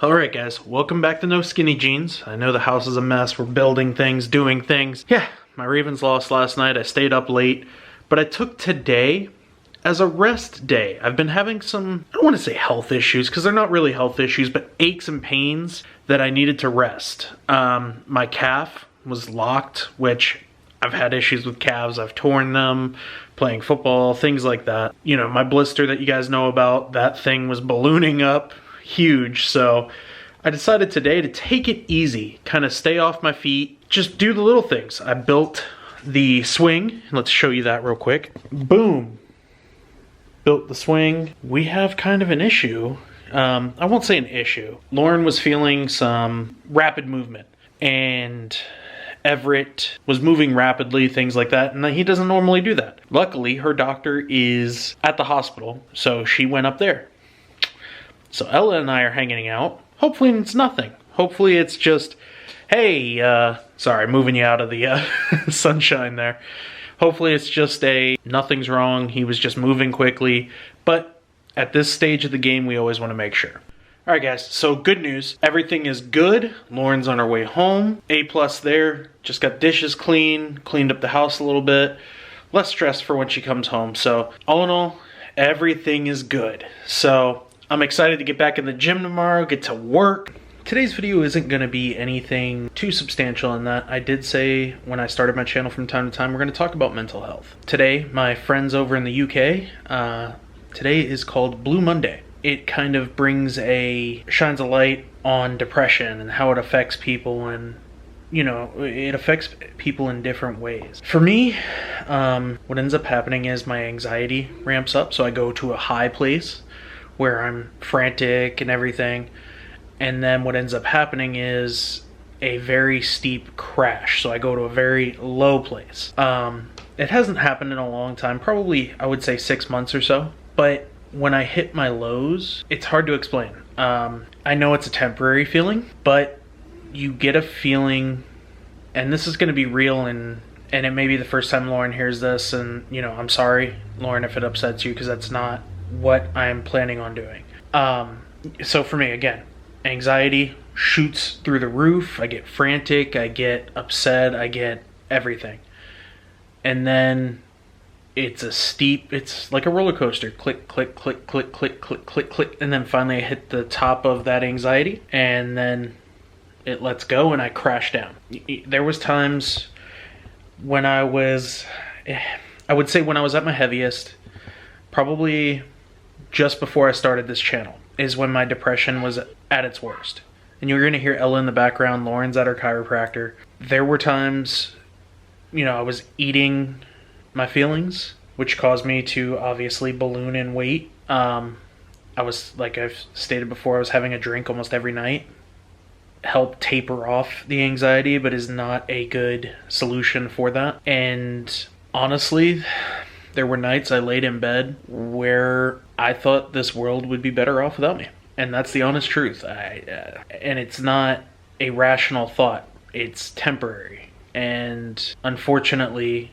Alright guys, welcome back to No Skinny Jeans. I know the house is a mess, we're building things, doing things. Yeah, my Ravens lost last night, I stayed up late, but I took today as a rest day. I've been having some, I don't want to say health issues, because they're not really health issues, but aches and pains that I needed to rest. My calf was locked, which I've had issues with calves. I've torn them, playing football, things like that. You know, my blister that you guys know about, that thing was ballooning up huge. So I decided today to take it easy, kind of stay off my feet, just do the little things. I built the swing. Let's show you that real quick. Boom. Built the swing. We have kind of an issue. I won't say an issue. Lauren was feeling some rapid movement and Everett was moving rapidly, things like that, and he doesn't normally do that. Luckily, her doctor is at the hospital, so she went up there. So Ella and I are hanging out. Hopefully it's nothing. Hopefully it's just, hey, sorry, moving you out of the sunshine there. Hopefully it's just a, nothing's wrong, he was just moving quickly, but at this stage of the game, we always want to make sure. Alright guys, so good news. Everything is good. Lauren's on her way home. A+ there. Just got dishes cleaned up the house a little bit. Less stress for when she comes home. So all in all, everything is good. So I'm excited to get back in the gym tomorrow, get to work. Today's video isn't going to be anything too substantial in that I did say when I started my channel from time to time, we're going to talk about mental health. Today, my friends over in the UK, today is called Blue Monday. It kind of shines a light on depression and how it affects people, and you know, it affects people in different ways. For me, what ends up happening is my anxiety ramps up, so I go to a high place where I'm frantic and everything, and then what ends up happening is a very steep crash, so I go to a very low place. It hasn't happened in a long time, probably I would say 6 months or so, but when I hit my lows, it's hard to explain. I know it's a temporary feeling, but you get a feeling, and this is going to be real, and it may be the first time Lauren hears this, and you know, I'm sorry, Lauren, if it upsets you, because that's not what I'm planning on doing. So for me, again, anxiety shoots through the roof. I get frantic, I get upset, I get everything. And then it's like a roller coaster. Click, click, click, click, click, click, click, click. And then finally I hit the top of that anxiety, and then it lets go and I crash down. There was times when I would say when I was at my heaviest, probably just before I started this channel, is when my depression was at its worst. And you're going to hear Ella in the background. Lauren's at her chiropractor. There were times, you know, I was eating my feelings, which caused me to obviously balloon in weight. I was, like I've stated before, I was having a drink almost every night. Help taper off the anxiety, but is not a good solution for that. And honestly, there were nights I laid in bed where I thought this world would be better off without me. And that's the honest truth. And it's not a rational thought. It's temporary. And unfortunately,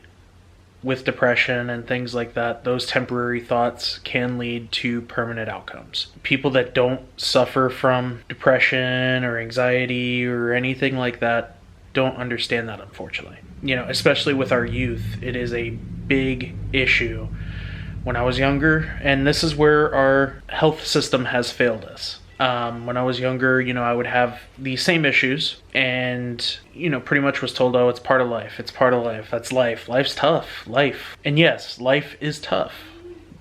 with depression and things like that, those temporary thoughts can lead to permanent outcomes. People that don't suffer from depression or anxiety or anything like that don't understand that, unfortunately. You know, especially with our youth, it is a big issue. When I was younger, and this is where our health system has failed us. When I was younger, you know, I would have these same issues and, you know, pretty much was told, oh, it's part of life. It's part of life. That's life. Life's tough. Life. And yes, life is tough.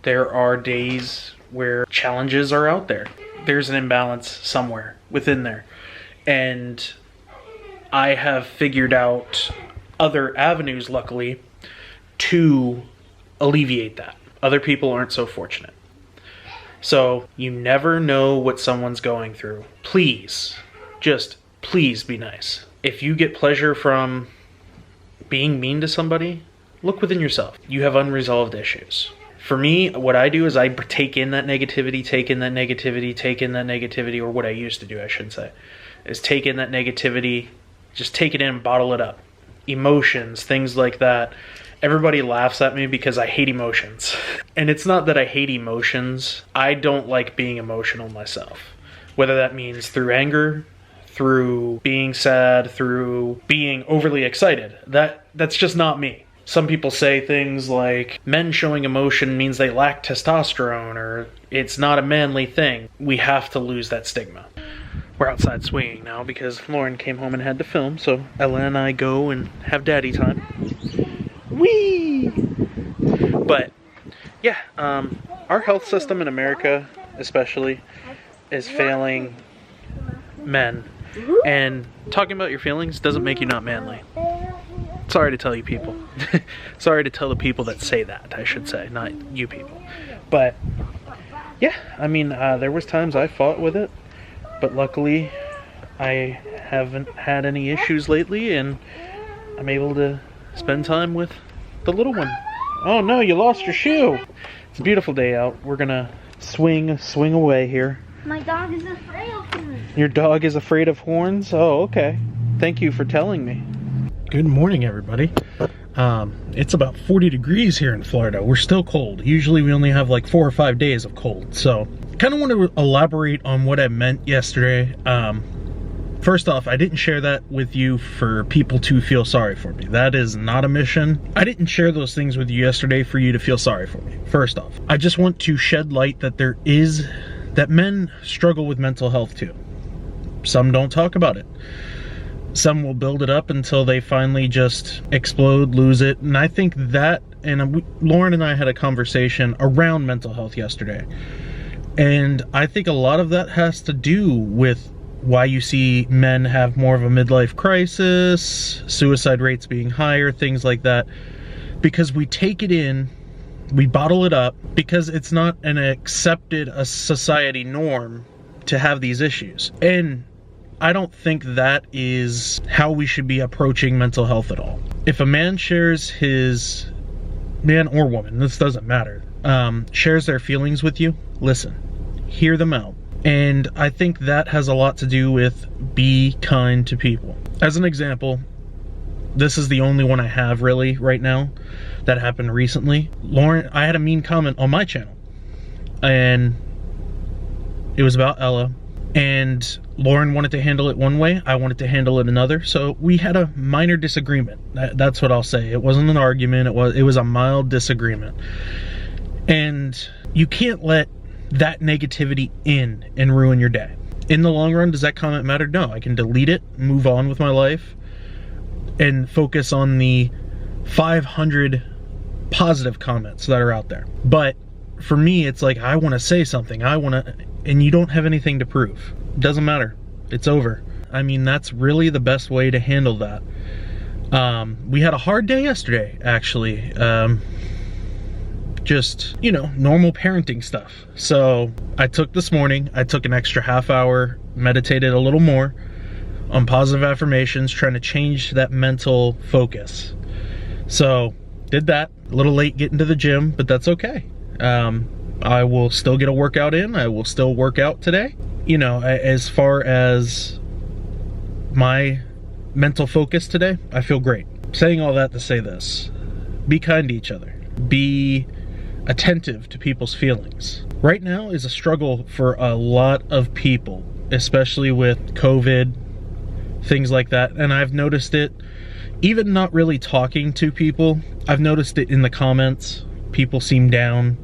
There are days where challenges are out there. There's an imbalance somewhere within there. And I have figured out other avenues, luckily, to alleviate that. Other people aren't so fortunate. So you never know what someone's going through. Please, just please be nice. If you get pleasure from being mean to somebody, look within yourself. You have unresolved issues. For me, what I do is I take in that negativity, or what I used to do, I should say, is take in that negativity, just take it in and bottle it up. Emotions, things like that. Everybody laughs at me because I hate emotions. And it's not that I hate emotions. I don't like being emotional myself. Whether that means through anger, through being sad, through being overly excited. That's just not me. Some people say things like men showing emotion means they lack testosterone or it's not a manly thing. We have to lose that stigma. We're outside swinging now because Lauren came home and had to film, so Ella and I go and have daddy time. Whee! But yeah, our health system in America especially is failing men. And talking about your feelings doesn't make you not manly. Sorry to tell you people. Sorry to tell the people that say that, I should say, not you people. But yeah, I mean, there was times I fought with it, but luckily I haven't had any issues lately, and I'm able to spend time with the little one. Oh no, you lost your shoe. It's a beautiful day out. We're gonna swing away here. My dog is afraid of horns. Your dog is afraid of horns? Oh, okay. Thank you for telling me. Good morning, everybody. It's about 40 degrees here in Florida. We're still cold. Usually we only have like 4 or 5 days of cold. So kind of want to elaborate on what I meant yesterday. First off, I didn't share that with you for people to feel sorry for me. That is not a mission. I didn't share those things with you yesterday for you to feel sorry for me. First off, I just want to shed light that that men struggle with mental health too. Some don't talk about it. Some will build it up until they finally just explode, lose it. And I think that, and Lauren and I had a conversation around mental health yesterday. And I think a lot of that has to do with why you see men have more of a midlife crisis, suicide rates being higher, things like that. Because we take it in, we bottle it up, because it's not an accepted a society norm to have these issues. And I don't think that is how we should be approaching mental health at all. If a man shares his, man or woman, this doesn't matter, shares their feelings with you, listen, hear them out. And I think that has a lot to do with be kind to people. As an example, this is the only one I have really right now that happened recently. Lauren, I had a mean comment on my channel, and it was about Ella. And Lauren wanted to handle it one way, I wanted to handle it another. So we had a minor disagreement. That's what I'll say. It wasn't an argument, it was a mild disagreement. And you can't let that negativity in and ruin your day. In the long run, does that comment matter? No, I can delete it, move on with my life, and focus on the 500 positive comments that are out there. But for me, it's like, I want to say something, and you don't have anything to prove. Doesn't matter. It's over. I mean, that's really the best way to handle that. We had a hard day yesterday, actually. Just, you know, normal parenting stuff. So I took this morning, I took an extra half hour, meditated a little more on positive affirmations, trying to change that mental focus. So did that. A little late getting to the gym, but that's okay. I will still get a workout in. I will still work out today. You know, as far as my mental focus today, I feel great. Saying all that to say this, be kind to each other. Be attentive to people's feelings. Right now is a struggle for a lot of people, especially with COVID, things like that. And I've noticed it, even not really talking to people, I've noticed it in the comments. People seem down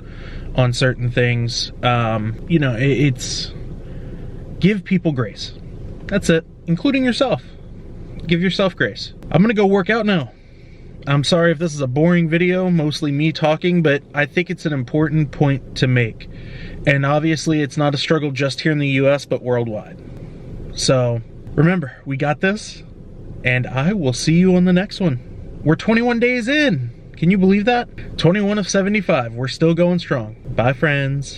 on certain things. You know, it's give people grace. That's it, including yourself. Give yourself grace. I'm gonna go work out now. I'm sorry if this is a boring video, mostly me talking, but I think it's an important point to make. And obviously it's not a struggle just here in the US, but worldwide. So remember, we got this, and I will see you on the next one. We're 21 days in. Can you believe that? 21 of 75. We're still going strong. Bye, friends.